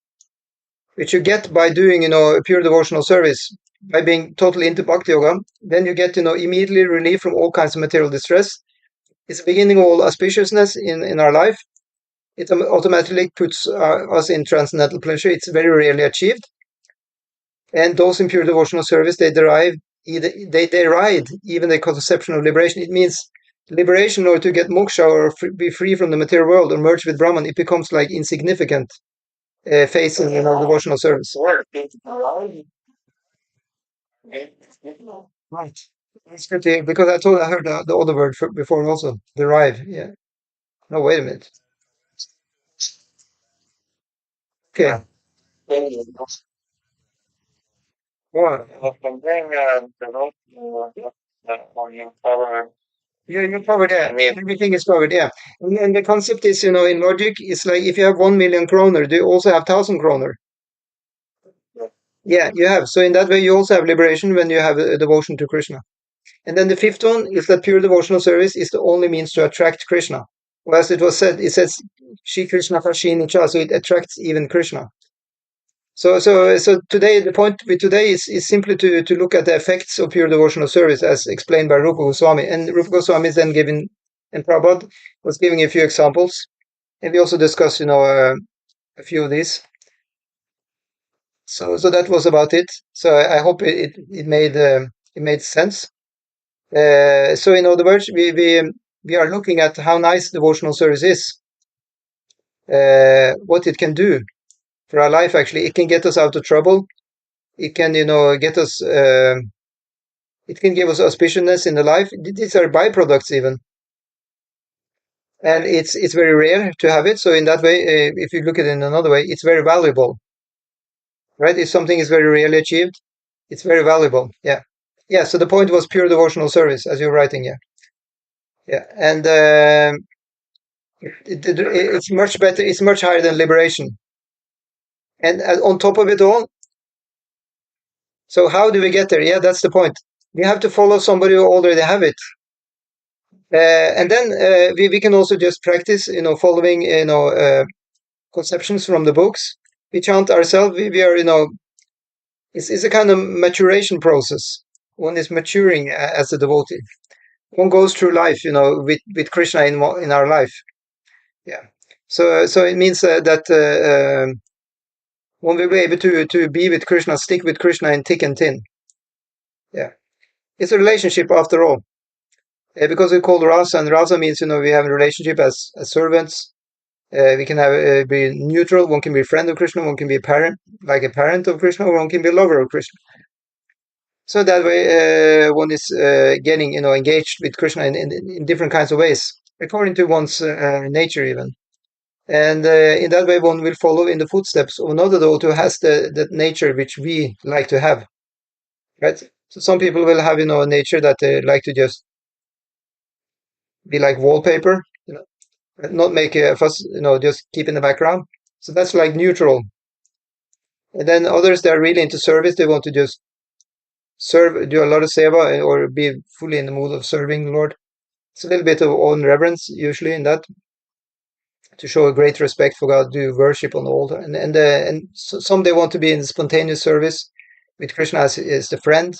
which you get by doing a pure devotional service, by being totally into Bhakti Yoga, then you get immediately relief from all kinds of material distress. It's the beginning of all auspiciousness in our life. It automatically puts us in transcendental pleasure. It's very rarely achieved. And those in pure devotional service, they deride even the conception of liberation. It means liberation or to get moksha or be free from the material world or merge with Brahman, it becomes like insignificant phase in devotional service. Right. It's good to hear, because I heard the other word before also, derive. Yeah. No, wait a minute. Okay. Well, you covered that. Everything is covered, yeah. And the concept is, in logic, it's like if you have 1 million kroner, do you also have 1,000 kroner? Yeah, you have. So in that way, you also have liberation when you have a devotion to Krishna. And then the fifth one is that pure devotional service is the only means to attract Krishna. Well, as it was said, it says, Shri Krishna Kashini Cha, so it attracts even Krishna. So today, the point with today is simply to look at the effects of pure devotional service as explained by Rupa Goswami. And Rupa Goswami is then giving, and Prabhupada was giving a few examples. And we also discussed, a few of these. So that was about it. So I hope it made sense. So in other words, we are looking at how nice devotional service is, what it can do for our life. Actually, it can get us out of trouble. It can, get us. It can give us auspiciousness in the life. These are byproducts even, and it's very rare to have it. So in that way, if you look at it in another way, it's very valuable, right? If something is very rarely achieved, it's very valuable. Yeah, yeah. So the point was pure devotional service, as you're writing. Yeah, yeah, and it's much better. It's much higher than liberation. And on top of it all, so how do we get there? Yeah, that's the point. We have to follow somebody who already have it. And then we can also just practice, following, conceptions from the books. We chant ourselves. We are, it's a kind of maturation process. One is maturing as a devotee. One goes through life, with Krishna in our life. Yeah. So it means that one will be able to be with Krishna, stick with Krishna in thick and thin. Yeah. It's a relationship after all. Because we call rasa, and rasa means, we have a relationship as servants. We can be neutral. One can be a friend of Krishna. One can be a parent, like a parent of Krishna, or one can be a lover of Krishna. So that way, one is getting, engaged with Krishna in different kinds of ways, according to one's nature, even. And in that way, one will follow in the footsteps of another devotee who has that nature which we like to have, right? So some people will have, a nature that they like to just be like wallpaper, not make a fuss, just keep in the background. So that's like neutral. And then others, they're really into service. They want to just serve, do a lot of seva, or be fully in the mood of serving the Lord. It's a little bit of own reverence, usually, in that, to show a great respect for God, do worship on the altar. And some they want to be in spontaneous service with Krishna as the friend.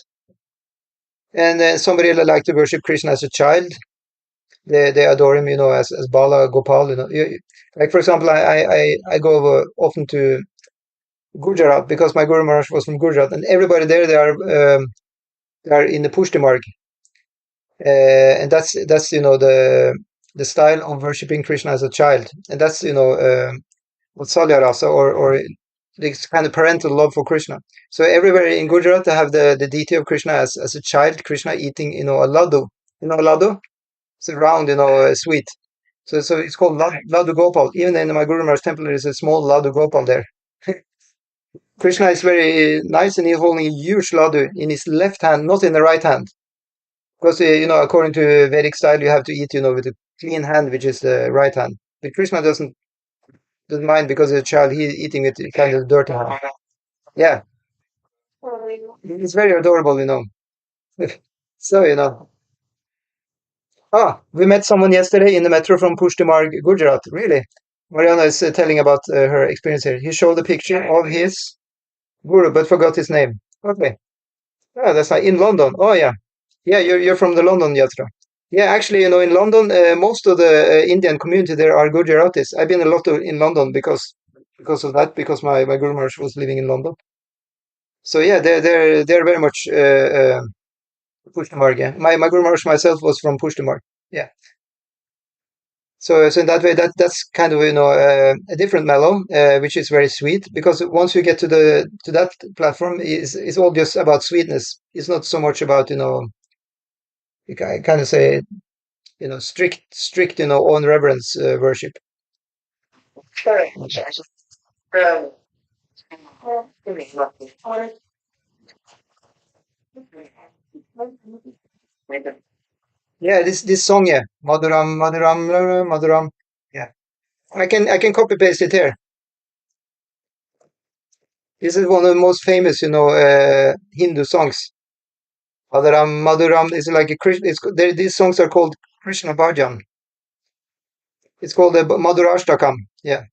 And then somebody like to worship Krishna as a child. They adore him, as Bala, Gopal. Like for example, I go often to Gujarat because my Guru Maharaj was from Gujarat, and everybody there they are in the Pushti Marg, and that's the style of worshiping Krishna as a child, and that's Vatsalya rasa, or this kind of parental love for Krishna. So everywhere in Gujarat they have the deity of Krishna as a child, Krishna eating a laddu. A laddu? It's a round sweet. So it's called Laddu Gopal. Even in my Guru Maharaj temple there is a small Laddu Gopal there. Krishna is very nice, and he's holding a huge laddu in his left hand, not in the right hand. Because, according to Vedic style, you have to eat, with a clean hand, which is the right hand. But Krishna doesn't mind, because as a child, he's eating with kind of dirty hand. Yeah. It's very adorable, So, we met someone yesterday in the metro from Pushtimarg, Gujarat. Really? Mariana is telling about her experience here. He showed a picture of his guru, but forgot his name. Okay. Oh, that's like in London. Oh, yeah. Yeah, you're from the London Yatra. Yeah, actually, in London, most of the Indian community there are Gujaratis. I've been a lot in London because of that, because my Guru Maharaj was living in London. So yeah, they're very much Pushtimarg. Yeah. My Guru Maharaj myself was from Pushtimarg. Yeah. So in that way, that's kind of a different mellow, which is very sweet. Because once you get to that platform, is all just about sweetness. It's not so much about you kind of say strict on reverence worship. Okay. Yeah, this song, yeah, Maduram, Maduram, Maduram. Yeah, I can copy paste it here. This is one of the most famous, Hindu songs. Maduram, Maduram is like a Krishna. These songs are called Krishna Bhajan. It's called the Madhurashtakam. Yeah.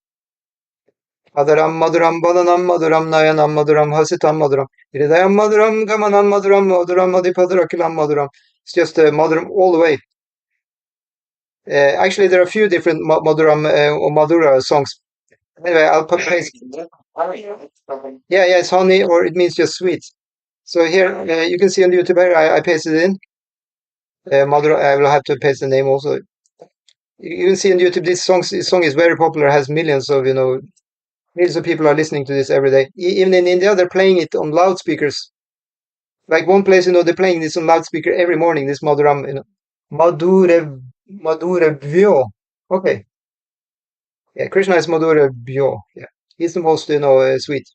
Maduram, Maduram, Badanam, Maduram, Nayanam, Maduram, Hasitam, Maduram, Hridayam, Maduram, Gamanam, Maduram, Maduram, Madhipadakilam, Maduram. It's just Maduram all the way. Actually, there are a few different Maduram or Madhura songs. Anyway, I'll paste. Yeah, it's honey, or it means just sweet. So here, you can see on YouTube here, I pasted it in. Madhura, I will have to paste the name also. You can see on YouTube, this song is very popular, has millions of people are listening to this every day. Even in India, they're playing it on loudspeakers. Like one place, they're playing this on loudspeaker every morning. This Madhuram, Madhurevyo. Okay, yeah, Krishna is Madhurevyo. Yeah, he's the most sweet.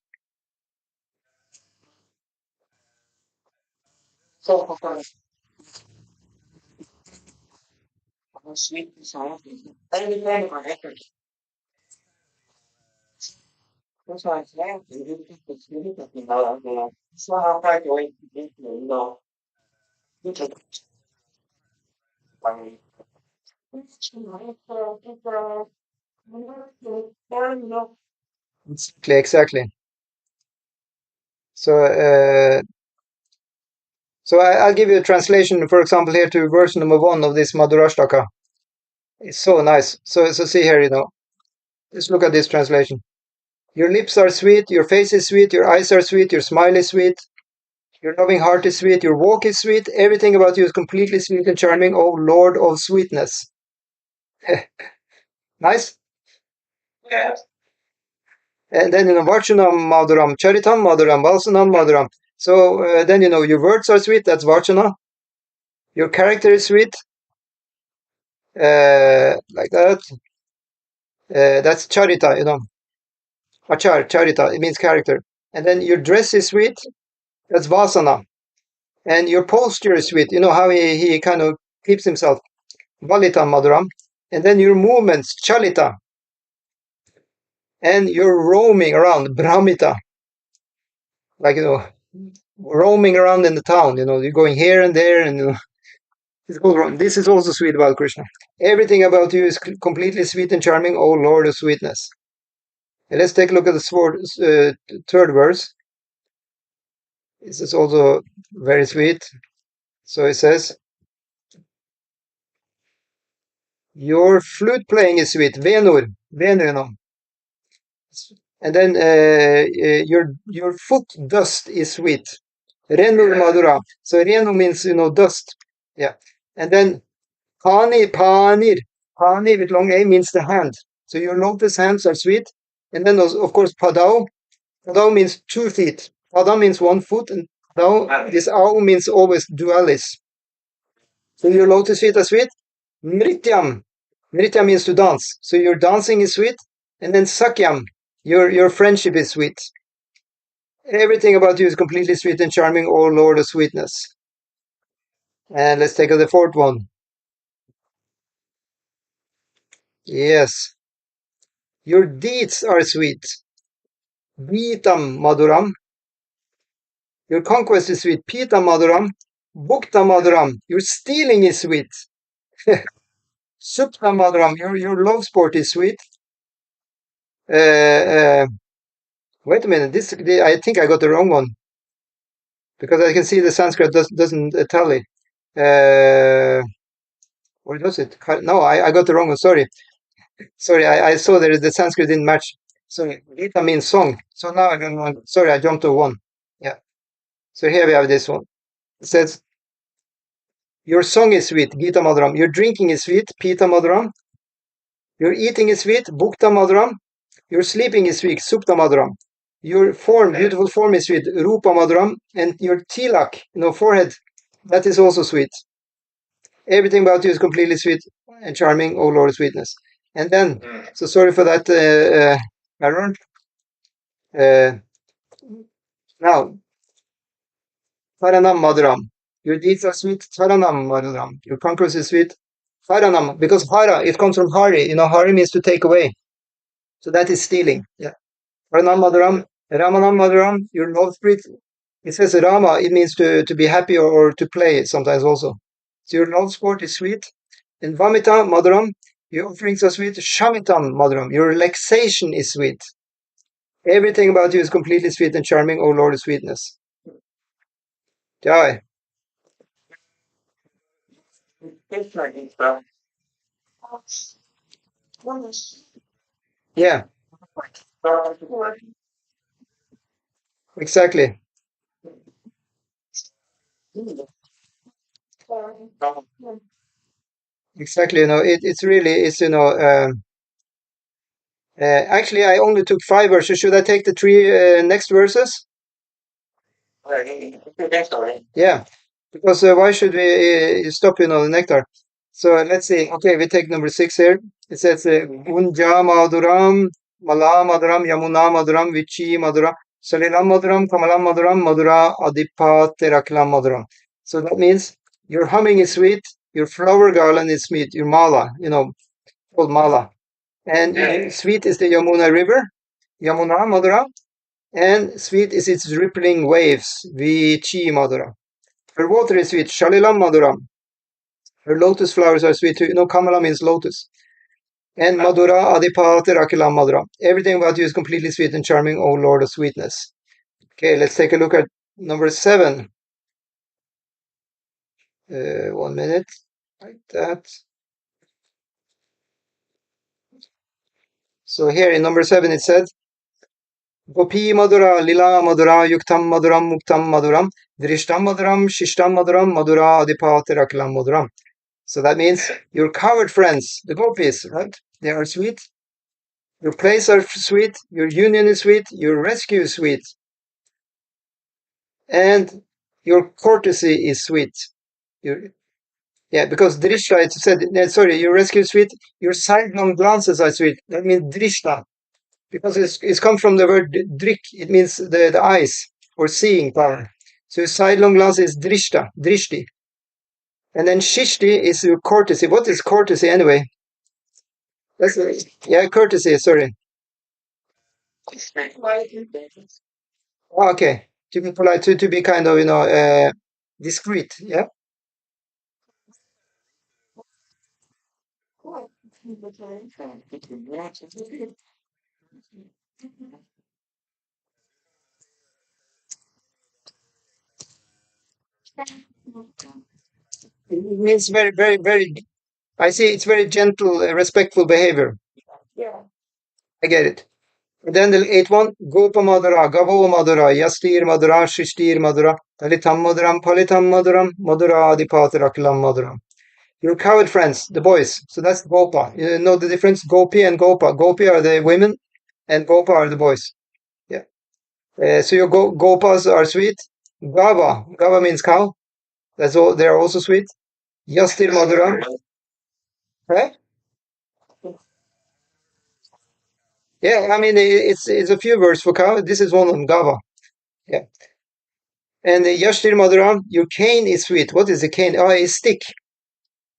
Exactly. So I'll give you a translation, for example, here to verse number 1 of this Madhurashtaka. It's so nice. So see here, just look at this translation. Your lips are sweet, your face is sweet, your eyes are sweet, your smile is sweet, your loving heart is sweet, your walk is sweet, everything about you is completely sweet and charming, O Lord of sweetness. Nice? Yes. And then, Vachanam Madhuram, Charitam Madhuram, Valsanam Madhuram. So then, your words are sweet, that's Vachana. Your character is sweet, like that. That's Charita, Charita, it means character. And then your dress is sweet, that's Vasana. And your posture is sweet, how he kind of keeps himself, Valita Madhuram. And then your movements, Chalita. And you're roaming around, Brahmita. Like, roaming around in the town, you're going here and there, and this is also sweet about Krishna. Everything about you is completely sweet and charming, O Lord of sweetness. And let's take a look at the third verse. This is also very sweet. So it says, your flute playing is sweet, Venur, And then your foot dust is sweet, Renur Madhura. So Renu means, dust. Yeah. And then Panir with long A means the hand. So your lotus hands are sweet. And then, of course, Padao. Padao means 2 feet. Pada means 1 foot. And Padao, this Ao means always dualis. So your lotus feet are sweet. Nrityam. Nrityam means to dance. So your dancing is sweet. And then Sakyam. Your friendship is sweet. Everything about you is completely sweet and charming, O Lord of sweetness. And let's take the fourth one. Yes. Your deeds are sweet. Vitam Maduram. Your conquest is sweet. Pita Maduram. Bhukta Maduram. Your stealing is sweet. Supta Maduram. Your love sport is sweet. Wait a minute. I think I got the wrong one. Because I can see the Sanskrit doesn't tally. Or does it? No, I got the wrong one. Sorry. I saw the Sanskrit didn't match. Sorry. Gita means song. So now I jumped to one. Yeah. So here we have this one. It says, Your song is sweet, Gita Madhuram. Your drinking is sweet, Pita Madhuram. Your eating is sweet, Bhukta Madhuram. Your sleeping is sweet, Supta Madhuram. Your form, beautiful form is sweet, Rupa Madhuram. And your tilak, forehead, that is also sweet. Everything about you is completely sweet and charming, O Lord of sweetness. And then, so sorry for that error. Now, Taranam Madhuram. Your deeds are sweet, Taranam Madhuram. Your conquest is sweet, Haranam. Because Hara, it comes from Hari. Hari means to take away. So that is stealing. Yeah. Taranam Madhuram, Ramanam Madhuram, your love spirit. It says Rama, it means to be happy or to play sometimes also. So your love sport is sweet. And Vamita Madhuram, your offerings are sweet. Shamitam Madhuram, your relaxation is sweet. Everything about you is completely sweet and charming, O Lord of sweetness. Jai. Yeah, exactly. Exactly. It's really, actually, I only took 5 verses. Should I take the 3 next verses? Yeah, because why should we stop, the nectar? So let's see. Okay, we take number 6 here. It says, Gunja Maduram, Mala Maduram, Yamuna Maduram, Vichi Maduram, Salilam Maduram, Kamalam Maduram, Madura Adipa Teraklam Maduram. So that means your humming is sweet, your flower garland is sweet, your mala, called mala. And sweet is the Yamuna river, Yamuna Madura, and sweet is its rippling waves, Vichi Madura. Her water is sweet, Shalilam Maduram. Her lotus flowers are sweet too. Kamala means lotus. And Madura Adipate Rakilam Madura. Everything about you is completely sweet and charming, O Lord of sweetness. Okay, let's take a look at number 7. 1 minute. Like that. So here in number 7 it said, Gopi Madura, Lila Madura, Yuktam Maduram, Muktam Maduram, Drishtam Maduram, Shishtam Maduram, Madura Adipate Rakilam Maduram. So that means your coward friends, the gopis, right? They are sweet. Your plays are sweet. Your union is sweet. Your rescue is sweet. And your courtesy is sweet. Because drishta, it said, your rescue is sweet. Your sidelong glances are sweet. That means drishta. Because it's come from the word drik. It means the eyes or seeing power. So your sidelong glance is drishta, drishti. And then shishti is your courtesy. What is courtesy anyway? Courtesy, sorry. Okay. To be polite, to be kind of, discreet. Yeah. It means very, very, very. I see. It's very gentle, respectful behavior. I get it. And then the 8th one, Gopa Madura, Gavo Madura, Yastir Madura, Shishtir Madura, Talitam Maduram, Palitam Maduram, Madura Adipatarakilam Maduram. Your coward friends, the boys. So that's Gopa. You know the difference? Gopi and Gopa. Gopi are the women, and Gopa are the boys. Yeah. So your Gopas are sweet. Gava means cow. That's all. They are also sweet. Yastir Madura. Right? Yeah, I mean it's a few words for cow. This is one on Gava. Yeah. And the Yashtir Madura, your cane is sweet. What is a cane? Oh, a stick.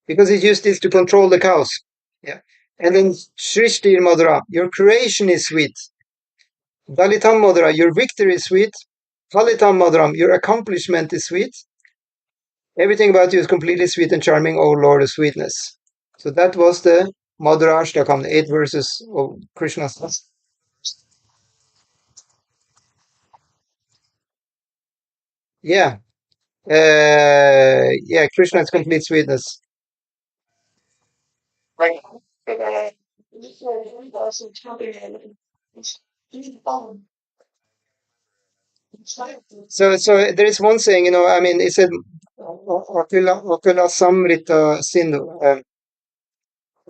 Because it used this to control the cows. Yeah. And then Shrishtir Madura, your creation is sweet. Dalitam Madura, your victory is sweet. Phalitam Madhuram, your accomplishment is sweet. Everything about you is completely sweet and charming, O Lord of sweetness. So that was the Madhura Ashtakam, the 8 verses of Krishna's. Yeah. Krishna's complete sweetness. So there is one saying, it said, Akila Samrita Sindhu.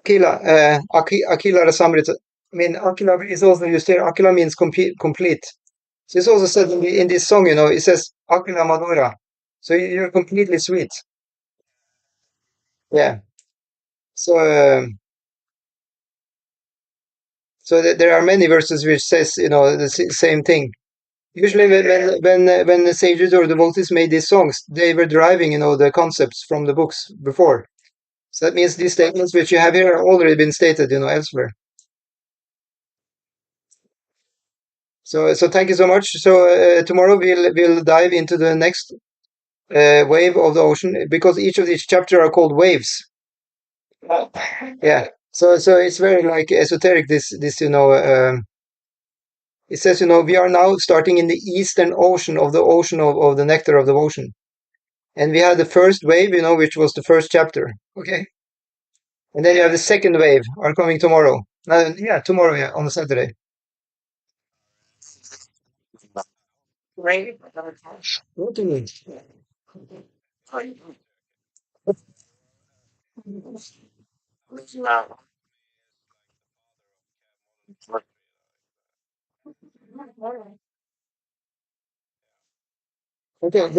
Akila Samrita. I mean, Akila is also used here. Akila means complete. So it's also said in this song, it says Akila Madhura. So you're completely sweet. Yeah. So there are many verses which says, the same thing. Usually, when the sages or devotees made these songs, they were deriving, the concepts from the books before. So that means these statements which you have here are already been stated, elsewhere. So thank you so much. So tomorrow we'll dive into the next wave of the ocean, because each of these chapters are called waves. Yeah. So it's very like esoteric. This it says, we are now starting in the eastern ocean of the ocean of the nectar of the ocean. And we had the first wave, which was the first chapter. Okay. And then you have the second wave are coming tomorrow. Yeah, tomorrow, yeah, on Saturday. Right. What do you mean? Okay.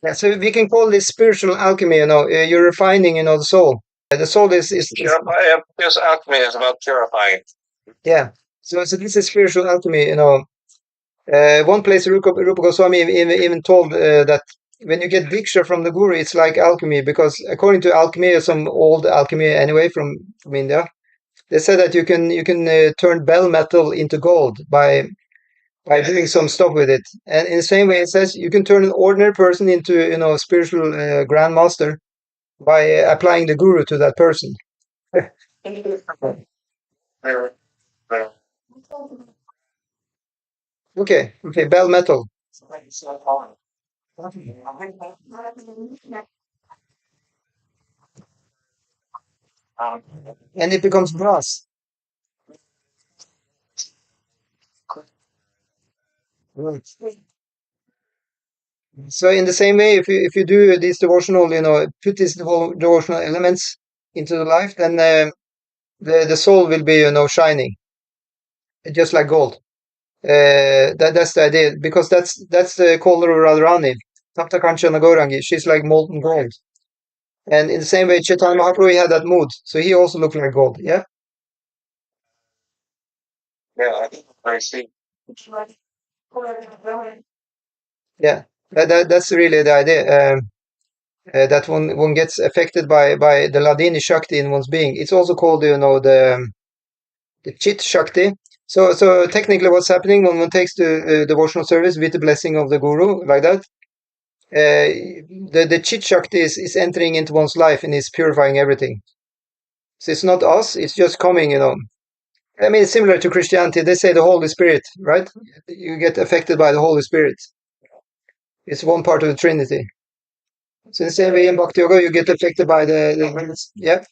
Yeah, so we can call this spiritual alchemy. You're refining, the soul. The soul is This alchemy is about purifying. Yeah. So this is spiritual alchemy. One place Rupa Goswami even told that when you get diksha from the guru, it's like alchemy, because according to alchemy, some old alchemy anyway from India, they said that you can turn bell metal into gold by doing some stuff with it. And in the same way, it says you can turn an ordinary person into spiritual grandmaster by applying the guru to that person. Okay, bell metal. And it becomes brass. Right. So in the same way, if you do these devotional, put these devotional elements into the life, then the soul will be, shining, just like gold. That's the idea, because that's the caller of Radharani, Tapta Kanchana Gaurangi. She's like molten gold. And in the same way, Chaitanya Mahaprabhu, he had that mood, so he also looked like gold. Yeah. Yeah, I see. Yeah. That's really the idea. That one gets affected by the Ladini Shakti in one's being. It's also called, the Chit Shakti. So technically, what's happening when one takes the devotional service with the blessing of the Guru, like that, the Chit Shakti is entering into one's life and is purifying everything. So it's not us; it's just coming. I mean, it's similar to Christianity. They say the Holy Spirit, right? You get affected by the Holy Spirit. It's one part of the Trinity. So in the same way in Bhakti Yoga, you get affected by yeah. Yeah.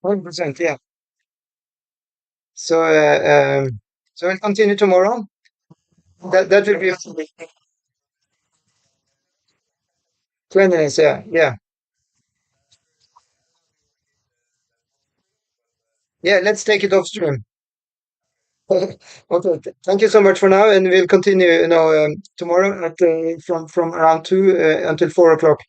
100%, yeah. So we'll continue tomorrow. That will be cleanliness, yeah. Yeah, let's take it off stream. Okay, thank you so much for now, and we'll continue, tomorrow from around 2 until 4 o'clock.